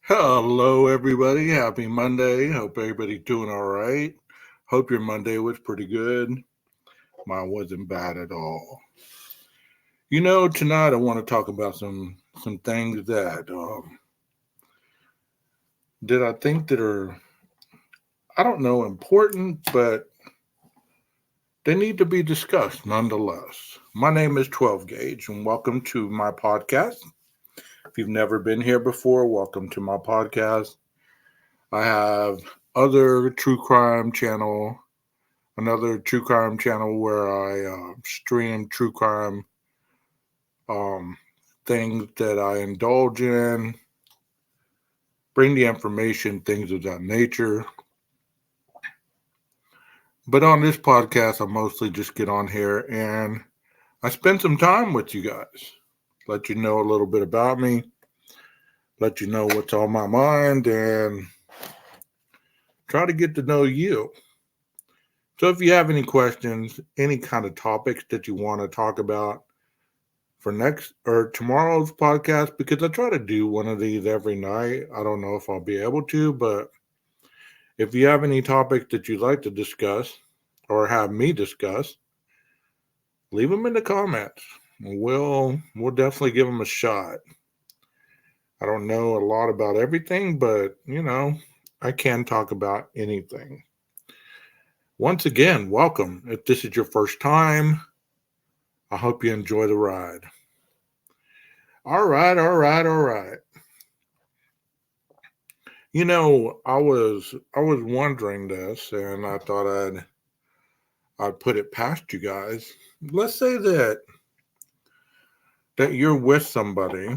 Hello, everybody. Happy Monday. Hope everybody's doing all right. Hope your Monday was pretty good. Mine wasn't bad at all. Tonight I want to talk about some things that I think that are I don't know important, but they need to be discussed nonetheless. My name is 12 Gauge, and welcome to my podcast. If you've never been here before, welcome to my podcast. I have other true crime channel another true crime channel where I stream true crime um, things that I indulge in, bring the information, things of that nature. But on this podcast, I mostly just get on here and I spend some time with you guys, let you know a little bit about me, let you know what's on my mind, and try to get to know you. So if you have any questions, any kind of topics that you want to talk about, for next or tomorrow's podcast, because I try to do one of these every night. I don't know if I'll be able to, but if you have any topics that you'd like to discuss or have me discuss, leave them in the comments. We'll definitely give them a shot. I don't know a lot about everything, but I can talk about anything. Once again, welcome. If this is your first time, I hope you enjoy the ride. All right, all right, all right. I was wondering this, and I thought I'd put it past you guys. Let's say that you're with somebody.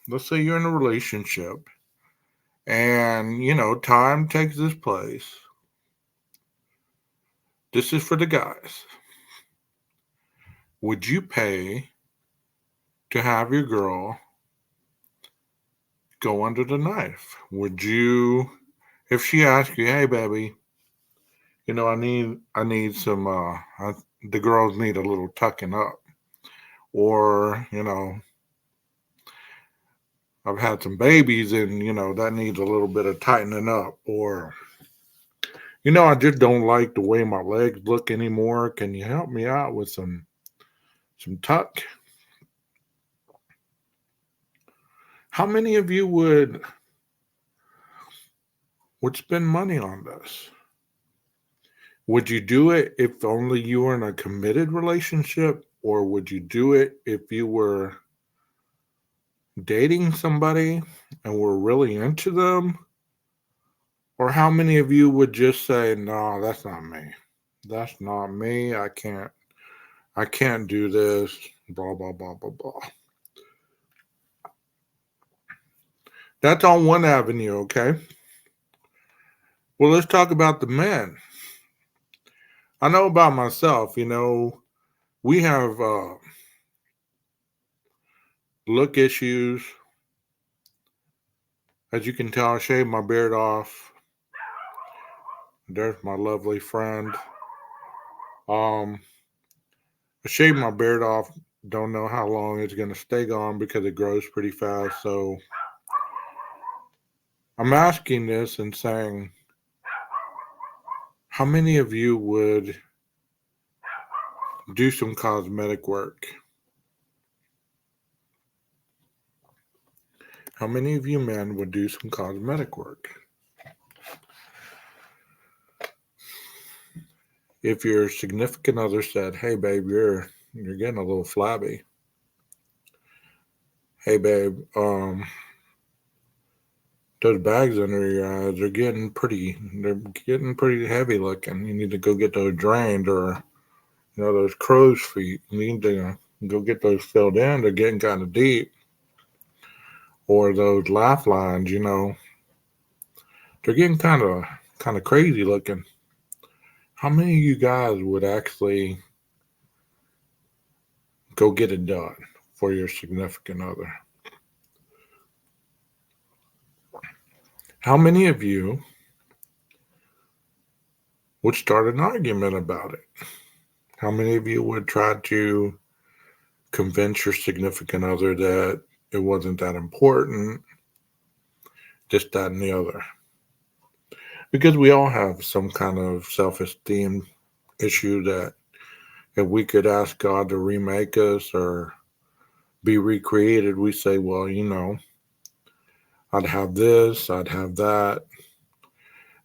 Let's say you're in a relationship, and time takes its place. This is for the guys. Would you pay to have your girl go under the knife? Would you, if she asked you, "Hey, baby, I need some. The girls need a little tucking up," or I've had some babies and that needs a little bit of tightening up, or I just don't like the way my legs look anymore. Can you help me out with some tuck? How many of you would spend money on this? Would you do it if only you were in a committed relationship, or would you do it if you were dating somebody and were really into them? Or how many of you would just say, "No, that's not me. That's not me. I can't do this." Blah blah blah blah blah. That's on one avenue, okay? Well, let's talk about the men. I know about myself. We have look issues. As you can tell, I shaved my beard off. There's my lovely friend. Um, I shaved my beard off. Don't know how long it's going to stay gone because it grows pretty fast. So I'm asking this and saying, how many of you would do some cosmetic work? How many of you men would do some cosmetic work? If your significant other said, "Hey babe, you're getting a little flabby. Hey babe, those bags under your eyes are getting pretty heavy looking. You need to go get those drained, or those crow's feet. You need to go get those filled in. They're getting kind of deep. Or those laugh lines, they're getting kind of crazy looking." How many of you guys would actually go get it done for your significant other? How many of you would start an argument about it? How many of you would try to convince your significant other that it wasn't that important? this, that, and the other. Because we all have some kind of self esteem issue that if we could ask God to remake us or be recreated, we say, well, I'd have this, I'd have that.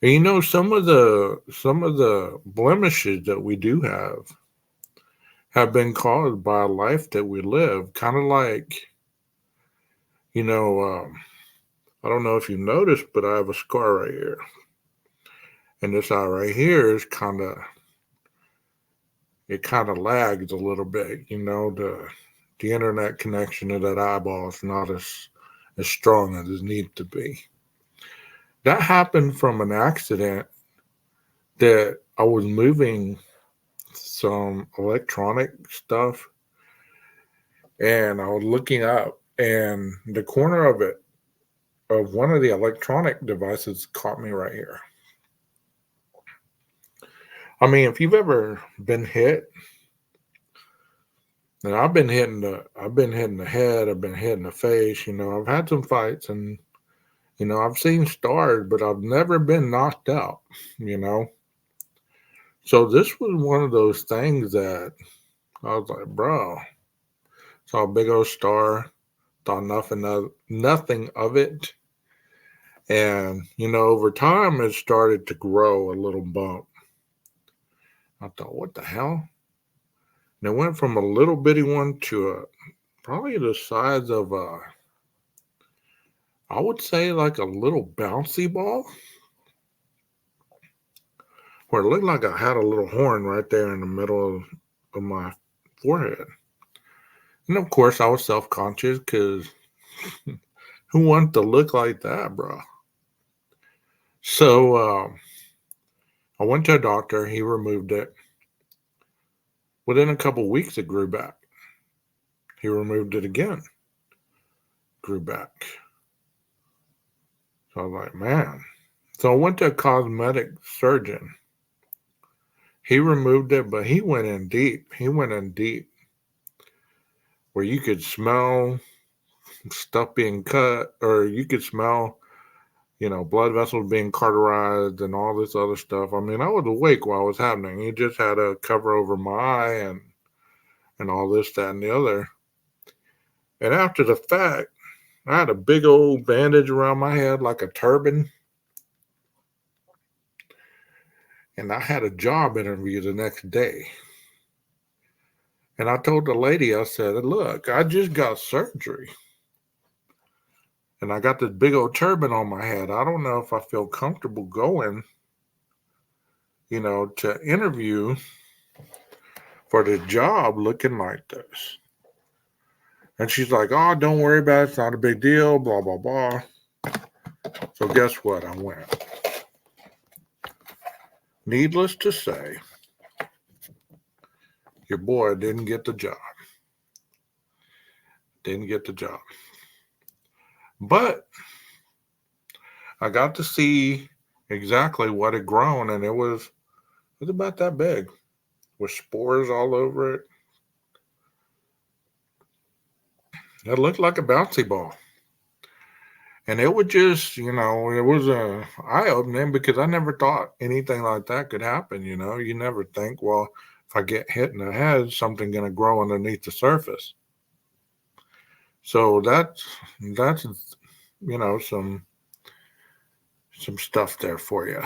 And some of the blemishes that we do have been caused by a life that we live. Kind of like, you know, I don't know if you noticed, but I have a scar right here. And this eye right here is it kind of lags a little bit. The internet connection to that eyeball is not as strong as it needs to be. That happened from an accident that I was moving some electronic stuff and I was looking up and the corner of one of the electronic devices caught me right here. I mean, if you've ever been hit, and I've been hit in the head, I've been hit in the face, I've had some fights and I've seen stars, but I've never been knocked out, you know. So this was one of those things that I was like, bro, saw a big old star, thought nothing of it. And, over time it started to grow a little bump. I thought, what the hell? And it went from a little bitty one to probably the size of I would say like a little bouncy ball, where it looked like I had a little horn right there in the middle of my forehead. And of course, I was self conscious because who wanted to look like that, bro? So I went to a doctor. He removed it. Within a couple weeks, it grew back. He removed it again, grew back. So I was like, man. So I went to a cosmetic surgeon. He removed it, but he went in deep. He went in deep where you could smell stuff being cut, or you could smell, blood vessels being cauterized and all this other stuff. I mean, I was awake while it was happening. He just had a cover over my eye and all this, that, and the other. And after the fact, I had a big old bandage around my head like a turban. And I had a job interview the next day. And I told the lady, I said, look, I just got surgery. And I got this big old turban on my head. I don't know if I feel comfortable going, to interview for the job looking like this. And she's like, oh, don't worry about it. It's not a big deal, blah, blah, blah. So guess what? I went. Needless to say, your boy didn't get the job. Didn't get the job. But I got to see exactly what had grown, and it was about that big with spores all over it. It looked like a bouncy ball. And it would just, it was a eye-opening because I never thought anything like that could happen, You never think, well, if I get hit in the head, something's going to grow underneath the surface. So that's some stuff there for you.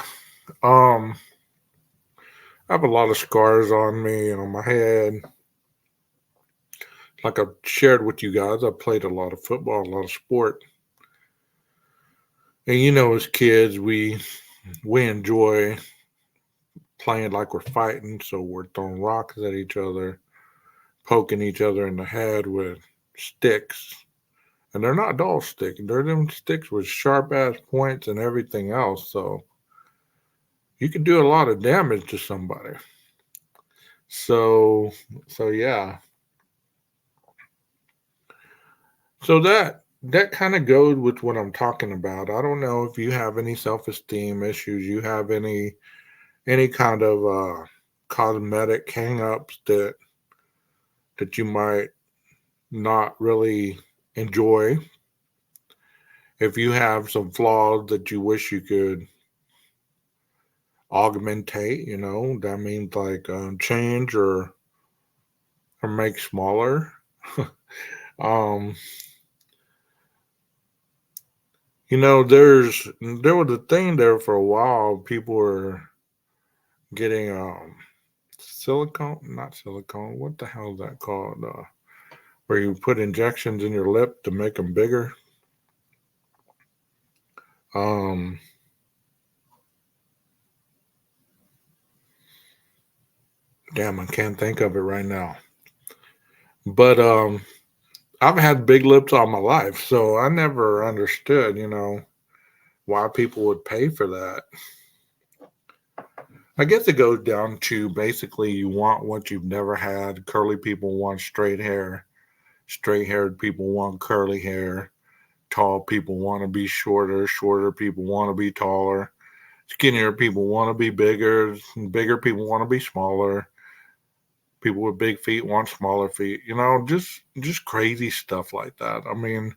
I have a lot of scars on me and on my head. Like I've shared with you guys, I played a lot of football, a lot of sport. And as kids, we enjoy playing like we're fighting, so we're throwing rocks at each other, poking each other in the head with sticks. And they're not dull sticks. They're them sticks with sharp ass points and everything else. So you can do a lot of damage to somebody. So yeah. So that kind of goes with what I'm talking about. I don't know if you have any self-esteem issues, you have any kind of cosmetic hang-ups that you might not really enjoy. If you have some flaws that you wish you could augmentate, that means like change or make smaller. um, there was a thing there for a while. People were getting silicone, not silicone. What the hell is that called? Where you put injections in your lip to make them bigger. Um, Damn, I can't think of it right now. But I've had big lips all my life, so I never understood, why people would pay for that. I guess it goes down to basically you want what you've never had. Curly people want straight hair. Straight haired people want curly hair. Tall people want to be shorter. Shorter people want to be taller. Skinnier people want to be bigger. Bigger people want to be smaller. People with big feet want smaller feet. Just crazy stuff like that. I mean,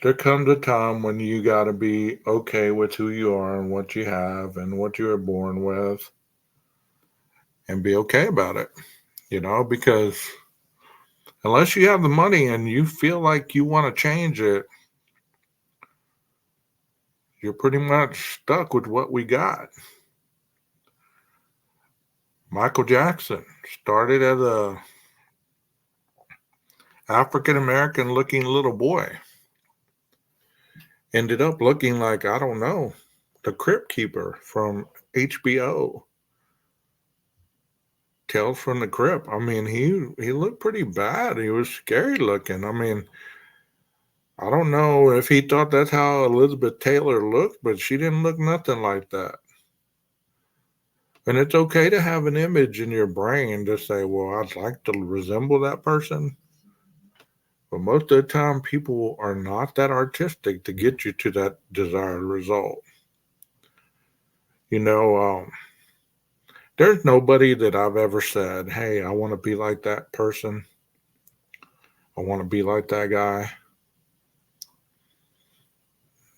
there comes a time when you got to be okay with who you are and what you have and what you were born with and be okay about it, because unless you have the money and you feel like you want to change it, you're pretty much stuck with what we got. Michael Jackson started as a African American looking little boy, ended up looking like, I don't know, the Crypt Keeper from HBO. Tales from the Crypt. I mean, he looked pretty bad. He was scary looking. I mean, I don't know if he thought that's how Elizabeth Taylor looked, but she didn't look nothing like that. And it's okay to have an image in your brain to say, well, I'd like to resemble that person. But most of the time, people are not that artistic to get you to that desired result. You know, there's nobody that I've ever said, hey, I want to be like that person. I want to be like that guy.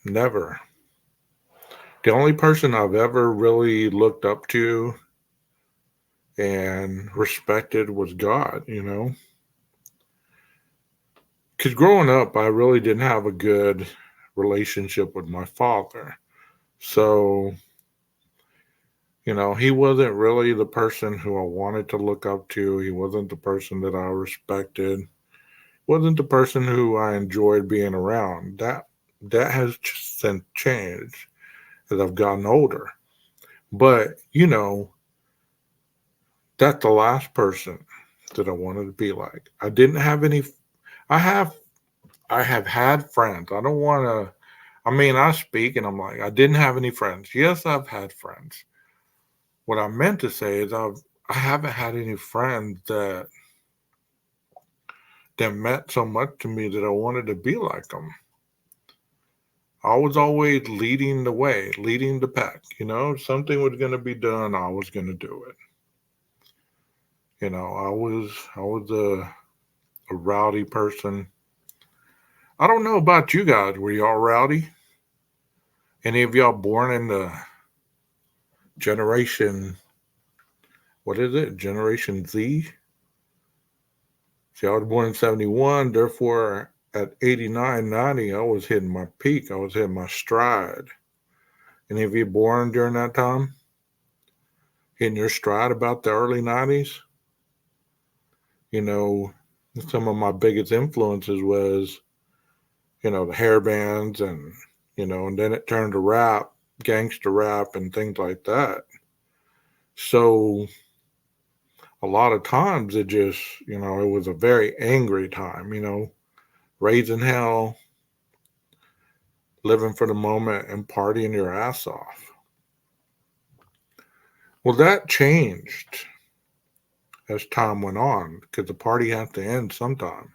Never. The only person I've ever really looked up to and respected was God. Because growing up, I really didn't have a good relationship with my father. So, he wasn't really the person who I wanted to look up to. He wasn't the person that I respected. Wasn't the person who I enjoyed being around. That has just since changed as I've gotten older. But, that's the last person that I wanted to be like. I didn't have any I have had friends. I don't want to I mean, I speak and I'm like, I didn't have any friends. Yes, I've had friends. What I meant to say is I haven't had any friends that meant so much to me that I wanted to be like them. I was always leading the way, leading the pack. Something was going to be done, I was going to do it. I was a rowdy person. I don't know about you guys. Were y'all rowdy? Any of y'all born in the generation, what is it? Generation Z? See, I was born in 71. Therefore, at 89, 90, I was hitting my peak. I was hitting my stride. Any of you born during that time? Hitting your stride about the early 90s? You know, some of my biggest influences was, the hair bands and then it turned to rap, gangster rap, and things like that. So a lot of times it just, it was a very angry time, raising hell, living for the moment, and partying your ass off. Well, that changed as time went on because the party has to end sometime.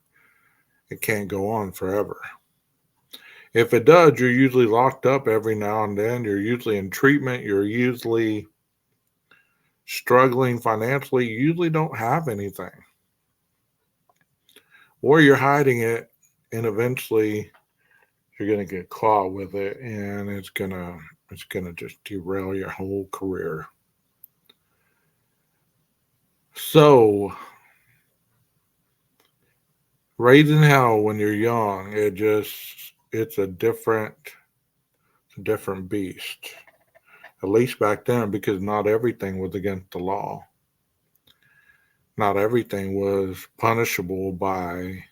It can't go on forever. If it does, you're usually locked up every now and then. You're usually in treatment. You're usually struggling financially. You usually don't have anything. or you're hiding it, and eventually you're going to get caught with it, and it's gonna just derail your whole career. So raising hell when you're young, it's a different beast. At least back then, because not everything was against the law. Not everything was punishable by.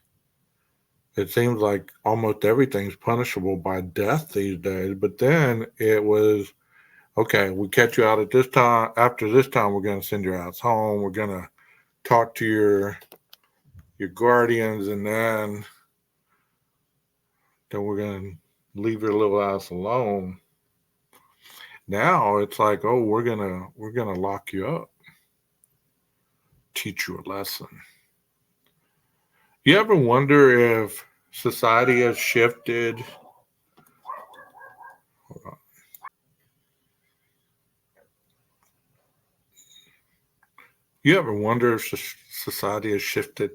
It seems like almost everything's punishable by death these days. But then it was okay. We catch you out at this time. After this time, we're going to send your ass home. We're going to talk to your guardians, and then we're going to leave your little ass alone. Now it's like, oh, we're gonna lock you up, teach you a lesson. You ever wonder if society has shifted? You ever wonder if society has shifted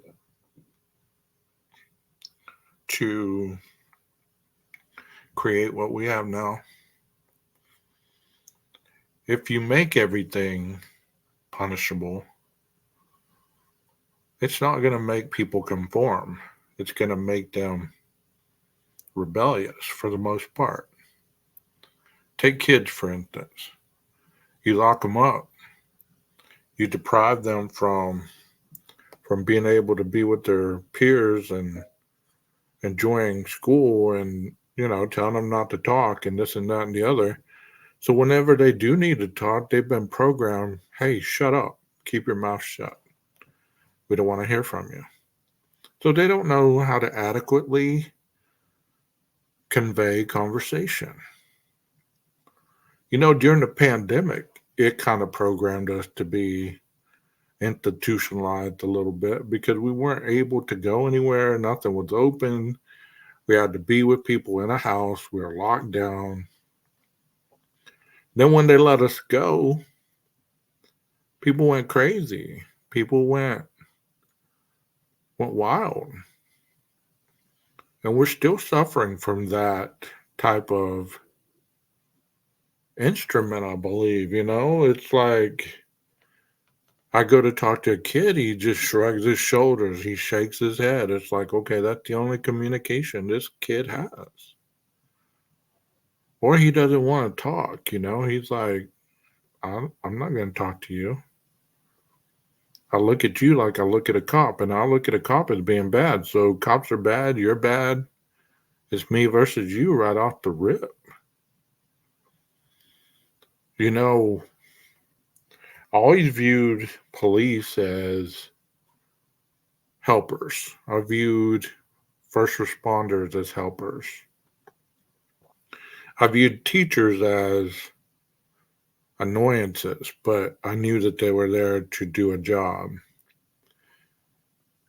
to create what we have now? If you make everything punishable, it's not going to make people conform. It's going to make them rebellious for the most part. Take kids, for instance. You lock them up, you deprive them from being able to be with their peers and enjoying school, and telling them not to talk and this and that and the other. So whenever they do need to talk, they've been programmed, hey, shut up, keep your mouth shut, we don't want to hear from you. So they don't know how to adequately convey conversation. During the pandemic, it kind of programmed us to be institutionalized a little bit because we weren't able to go anywhere, nothing was open. We had to be with people in a house, we were locked down. Then when they let us go, people went crazy. People went wild. And we're still suffering from that type of instrument, I believe. It's like I go to talk to a kid, he just shrugs his shoulders, he shakes his head. It's like, okay, that's the only communication this kid has. Or he doesn't want to talk. He's like, I'm not going to talk to you. I look at you like I look at a cop, and I look at a cop as being bad. So cops are bad, you're bad. It's me versus you right off the rip. You know, I always viewed police as helpers. I viewed first responders as helpers. I viewed teachers as annoyances, but I knew that they were there to do a job.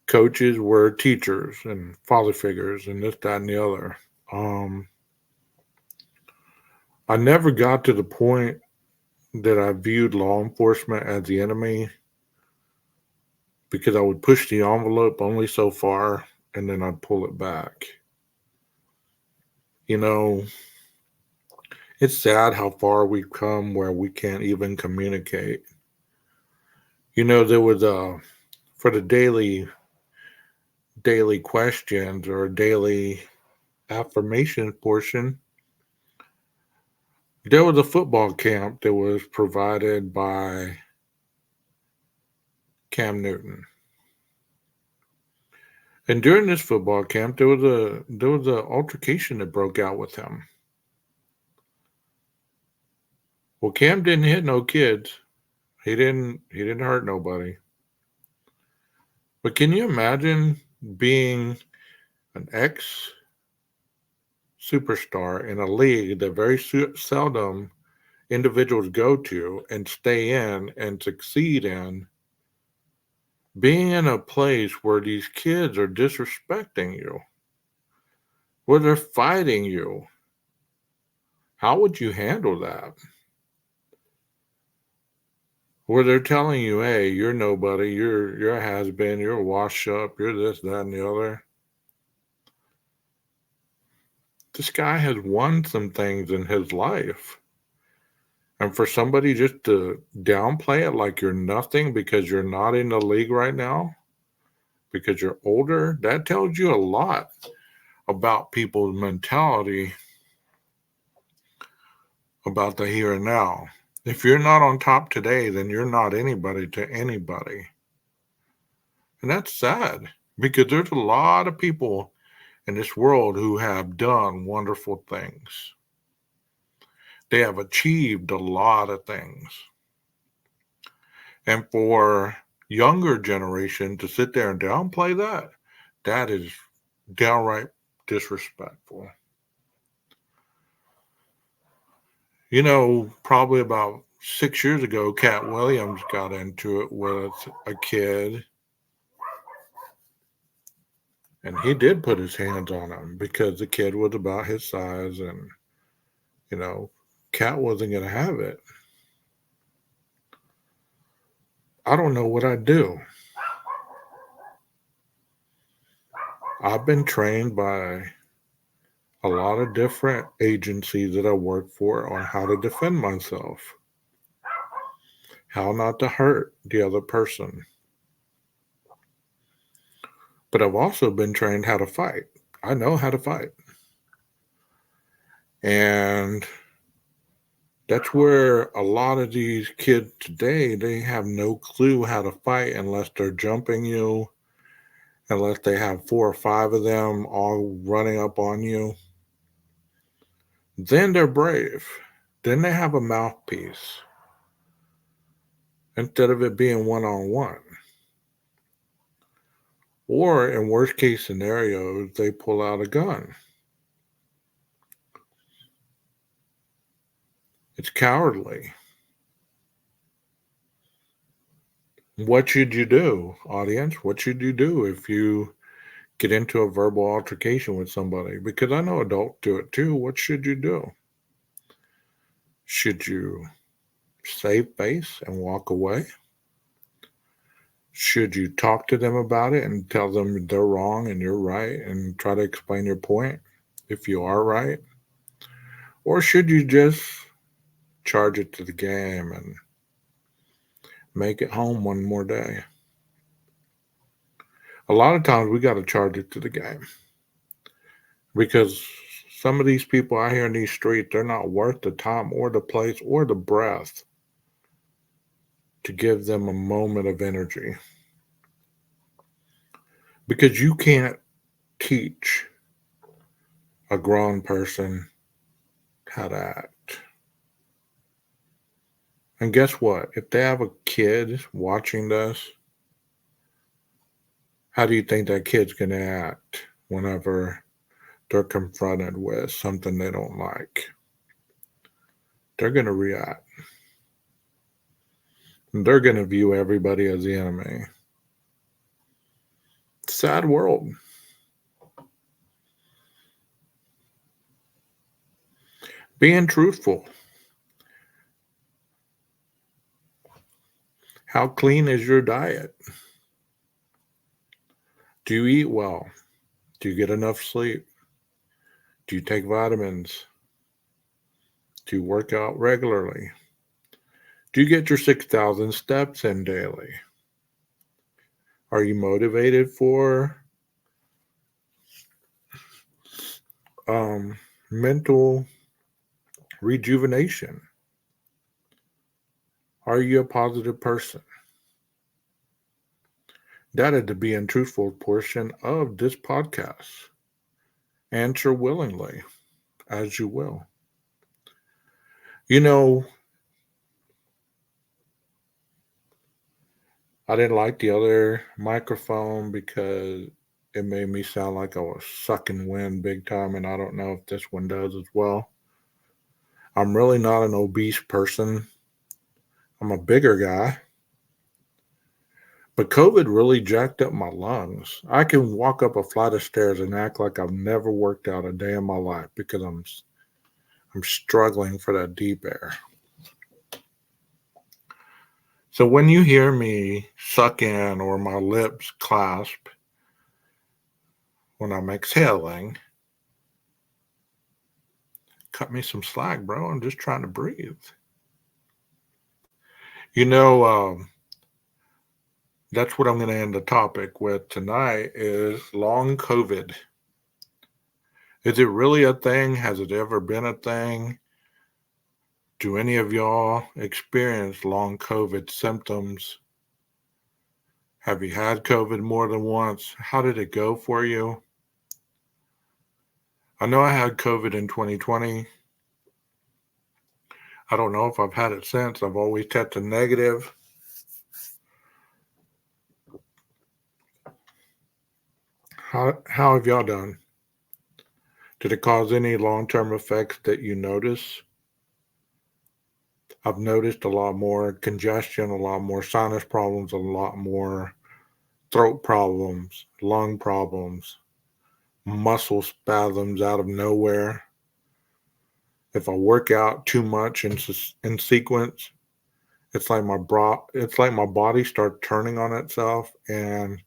Coaches were teachers and father figures and this, that, and the other. Um, I never got to the point that I viewed law enforcement as the enemy because I would push the envelope only so far and then I'd pull it back. You know, it's sad how far we've come where we can't even communicate. There was for the daily questions or daily affirmation portion, there was a football camp that was provided by Cam Newton. And during this football camp, there was a altercation that broke out with him. Well, Cam didn't hit no kids. He didn't hurt nobody. But can you imagine being an ex superstar in a league that very seldom individuals go to and stay in and succeed in, being in a place where these kids are disrespecting you, where they're fighting you? How would you handle that? where they're telling you, hey, you're nobody, you're a has been, you're a wash up, you're this, that, and the other. This guy has won some things in his life. And for somebody just to downplay it like you're nothing because you're not in the league right now, because you're older, that tells you a lot about people's mentality about the here and now. If you're not on top today, then you're not anybody to anybody. And that's sad because there's a lot of people in this world who have done wonderful things. They have achieved a lot of things. And for younger generation to sit there and downplay that, that is downright disrespectful. Probably about 6 years ago, Cat Williams got into it with a kid, and he did put his hands on him because the kid was about his size, and Cat wasn't going to have it. I don't know what I'd do. I've been trained by a lot of different agencies that I work for on how to defend myself, how not to hurt the other person. But I've also been trained how to fight. I know how to fight. And that's where a lot of these kids today, they have no clue how to fight unless they're jumping you, unless they have 4 or 5 of them all running up on you. Then they're brave. Then they have a mouthpiece instead of it being one-on-one. Or in worst case scenarios, they pull out a gun. It's cowardly. What should you do, audience? What should you do if you get into a verbal altercation with somebody? Because I know adults do it too. What should you do? Should you save face and walk away? Should you talk to them about it and tell them they're wrong and you're right and try to explain your point if you are right? Or should you just charge it to the game and make it home one more day? A lot of times we got to charge it to the game because some of these people out here in these streets, they're not worth the time or the place or the breath to give them a moment of energy. Because you can't teach a grown person how to act. And guess what? If they have a kid watching this, how do you think that kid's going to act whenever they're confronted with something they don't like? They're going to react. And they're going to view everybody as the enemy. Sad world. Being truthful. How clean is your diet? Do you eat well? Do you get enough sleep? Do you take vitamins? Do you work out regularly? Do you get your 6,000 steps in daily? Are you motivated for mental rejuvenation? Are you a positive person? That is the being truthful portion of this podcast. Answer willingly, as you will. I didn't like the other microphone because it made me sound like I was sucking wind big time, and I don't know if this one does as well. I'm really not an obese person. I'm a bigger guy. But COVID really jacked up my lungs. I can walk up a flight of stairs and act like I've never worked out a day in my life because I'm struggling for that deep air. So when you hear me suck in or my lips clasp when I'm exhaling, cut me some slack, bro. I'm just trying to breathe. You know, that's what I'm going to end the topic with tonight is long COVID. Is it really a thing? Has it ever been a thing? Do any of y'all experience long COVID symptoms? Have you had COVID more than once? How did it go for you? I know I had COVID in 2020. I don't know if I've had it since. I've always tested negative. How have y'all done? Did it cause any long term effects that you notice? I've noticed a lot more congestion, a lot more sinus problems, a lot more throat problems, lung problems, muscle spasms out of nowhere. If I work out too much in sequence, it's like my body starts turning on itself, and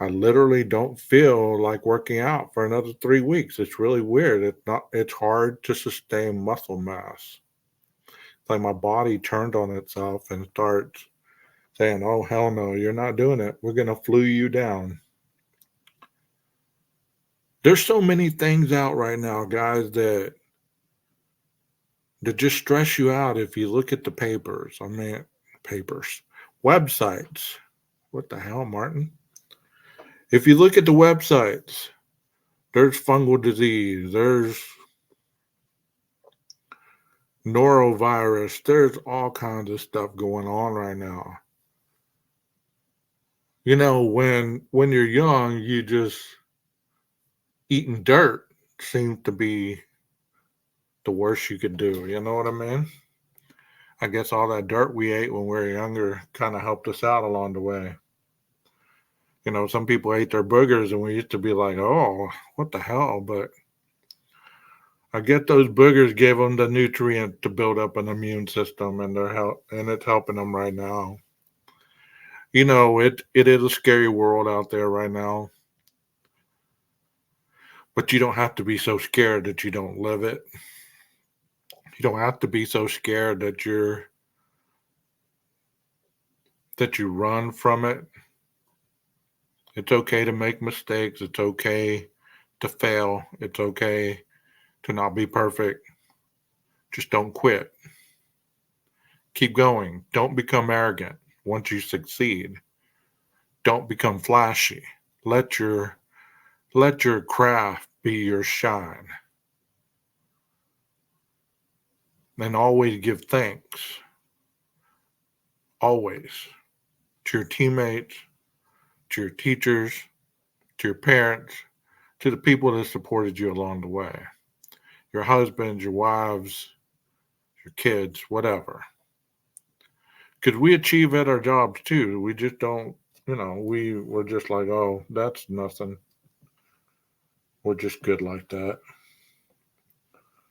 I literally don't feel like working out for another 3 weeks. It's really weird. It's hard to sustain muscle mass. It's like my body turned on itself and starts saying, "Oh hell no, you're not doing it. We're gonna flu you down." There's so many things out right now, guys, that just stress you out if you look at the papers. I mean, papers, websites. What the hell, Martin? If you look at the websites, there's fungal disease, there's norovirus, there's all kinds of stuff going on right now. You know, when you're young, you just eating dirt seems to be the worst you could do. You know what I mean? I guess all that dirt we ate when we were younger kind of helped us out along the way. You know, some people ate their boogers and we used to be like, oh, what the hell? But I get those boogers gave them the nutrient to build up an immune system, and it's helping them right now. You know, it is a scary world out there right now, but you don't have to be so scared that you don't live it. You don't have to be so scared that you run from it. It's okay to make mistakes. It's okay to fail. It's okay to not be perfect. Just don't quit. Keep going. Don't become arrogant once you succeed. Don't become flashy. Let your let your craft be your shine. And always give thanks. Always. To your teammates, to your teachers, to your parents, to the people that supported you along the way. Your husbands, your wives, your kids, whatever. Because we achieve at our jobs too. We just don't, we're just like, oh, that's nothing. We're just good like that.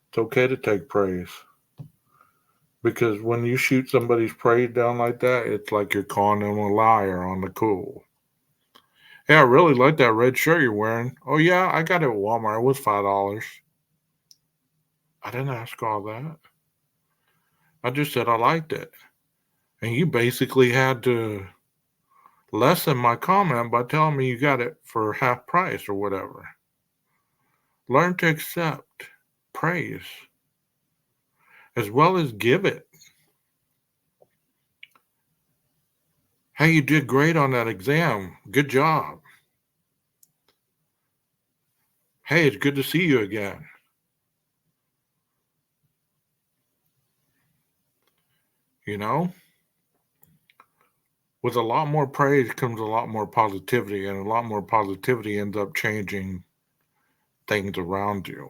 It's okay to take praise. Because when you shoot somebody's praise down like that, it's like you're calling them a liar on the cool. Hey, I really like that red shirt you're wearing. Oh yeah, I got it at Walmart. It was $5. I didn't ask all that. I just said I liked it. And you basically had to lessen my comment by telling me you got it for half price or whatever. Learn to accept praise as well as give it. Hey, you did great on that exam. Good job. Hey, it's good to see you again. You know, with a lot more praise comes a lot more positivity, and a lot more positivity ends up changing things around you.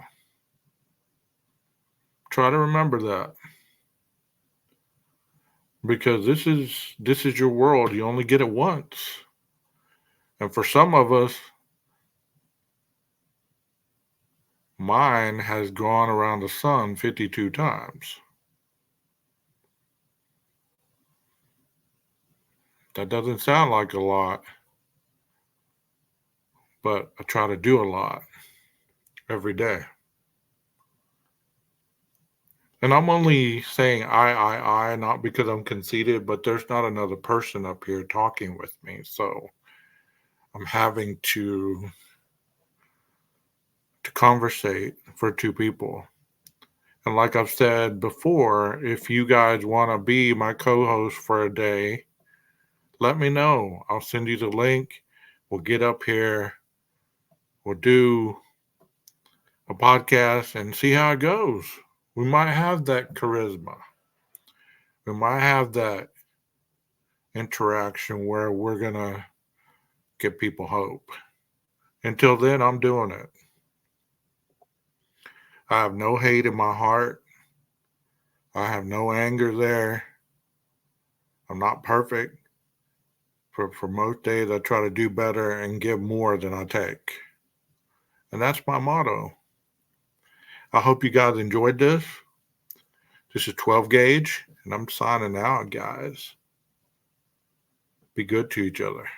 Try to remember that because this is your world. You only get it once. And for some of us, mine has gone around the sun 52 times. That doesn't sound like a lot, but I try to do a lot every day. And I'm only saying I, not because I'm conceited, but there's not another person up here talking with me. So I'm having to conversate for two people. And like I've said before, if you guys want to be my co-host for a day, let me know. I'll send you the link. We'll get up here. We'll do a podcast and see how it goes. We might have that charisma. We might have that interaction where we're going to give people hope. Until then, I'm doing it. I have no hate in my heart. I have no anger there. I'm not perfect. For most days, I try to do better and give more than I take. And that's my motto. I hope you guys enjoyed this. This is 12 gauge, and I'm signing out, guys. Be good to each other.